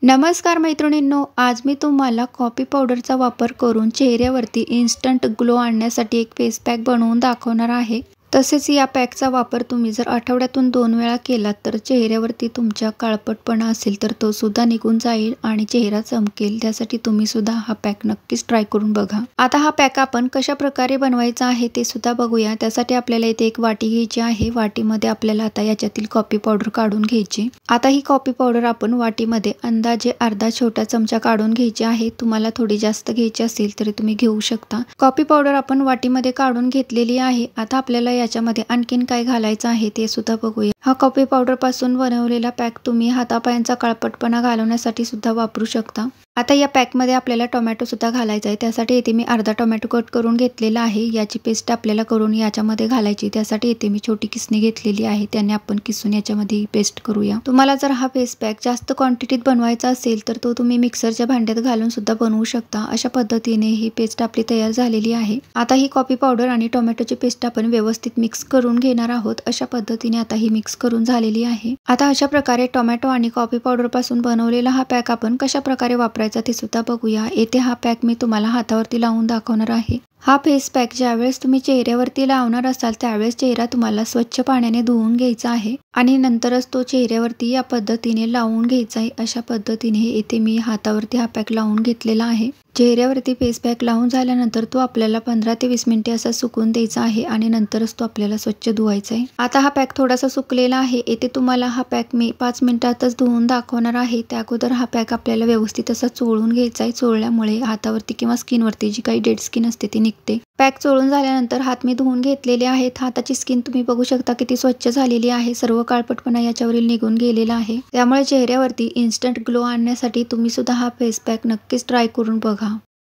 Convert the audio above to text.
नमस्कार मैत्रिणींनो, आज मी तुम्हाला कॉफी पावडरचा वापर करून चेहऱ्यावरती इन्स्टंट ग्लो आणण्यासाठी एक फेस पॅक बनवून दाखवणार आहे। तसेच या पॅकचा वापर तुम्ही जर आठवड्यातून 2 वेळा केलात तर चेहऱ्यावरती तुमच्या काळपटपणा असेल तर तो सुद्धा निघून जाईल आणि चेहरा चमकेल। त्यासाठी तुम्ही सुद्धा हा पॅक नक्कीच ट्राय करून बघा। आता हा पॅक आपण कशा प्रकारे बनवायचा आहे ते सुद्धा बघूया। त्यासाठी आपल्याला इथे एक वाटी घ्यायची आहे। वाटीमध्ये आपल्याला आता याच्यातील कॉफी पावडर काढून घ्यायची। आता ही कॉफी पावडर आपण वाटीमध्ये अंदाजे अर्धा छोटा चमचा काढून घ्यायची आहे। तुम्हाला थोडी जास्त घ्यायची असेल तरी तुम्ही घेऊ शकता। कॉफी पावडर आपण वाटीमध्ये काढून घेतलेली आहे। आता आपल्याला याच्यामध्ये आणखीन काय घालायचं आहे ते सुद्धा बघूया। हा कॉफी पावडर पासून बनवलेला पॅक तुम्ही हातापायांचा काळपटपणा घालवण्यासाठी सुद्धा वापरू शकता। आता या पॅक मध्ये आपल्याला टोमॅटो सुद्धा घालायचा आहे। त्यासाठी इथे मी अर्धा टोमॅटो कट करून घेतलेला आहे। याची पेस्ट आपल्याला करून याच्यामध्ये घालायची। त्यासाठी इथे मी छोटी किसणी घेतलेली आहे। त्याने आपण किसून याच्यामध्ये पेस्ट करूया। तुम्हाला जर हा फेस पॅक जास्त क्वांटिटीत बनवायचा असेल तर तो तुम्ही मिक्सरच्या भांड्यात घालून सुद्धा बनवू शकता। अशा पद्धतीने ही पेस्ट आपली तयार झालेली आहे। आता ही कॉफी पावडर आणि टोमॅटोची पेस्ट आपण व्यवस्थित मिक्स करून घेणार आहोत। अशा पद्धतीने आता ही मिक्स करून झालेली आहे। आता अशा प्रकारे टोमॅटो आणि कॉफी पावडर पासून बनवलेला हा पॅक आपण कशा प्रकारे वापरायचा ते सुद्धा बघूया। येथे हा पॅक मी तुम्हाला हातावरती लावून दाखवणार आहे। हा फेस पॅक ज्यावेळेस तुम्ही चेहऱ्यावरती लावणार असाल त्यावेळेस चेहरा तुम्हाला स्वच्छ पाण्याने धुवून घ्यायचा आहे आणि नंतरच तो चेहऱ्यावरती या पद्धतीने लावून घ्यायचा आहे। अशा पद्धतीने इथे मी हातावरती हा पॅक लावून घेतलेला आहे। चेहऱ्यावरती फेस पॅक लावून झाल्यानंतर तो आपल्याला 15 ते 20 मिनिटे असा सुकून द्यायचा आहे आणि नंतरच तो आपल्याला स्वच्छ धुवायचा आहे। आता हा पॅक थोडासा सुकलेला आहे। येथे तुम्हाला हा पॅक मी 5 मिनिटातच धुवून दाखवणार आहे। त्या अगोदर हा पॅक आपल्याला व्यवस्थित असा चोळून घ्यायचा आहे। चोळल्यामुळे हातावरती किंवा स्किनवरती जी काही डेड स्किन असते ती निघते। पॅक चोळून झाल्यानंतर हात मी धुवून घेतलेले आहेत। हाताची स्किन तुम्ही बघू शकता किती स्वच्छ झालेली आहे। सर्व काळपटपणा याच्यावरील निघून गेलेला आहे। त्यामुळे चेहऱ्यावरती इन्स्टंट ग्लो आणण्यासाठी तुम्ही सुद्धा हा फेस पॅक नक्कीच ट्राय करून बघा।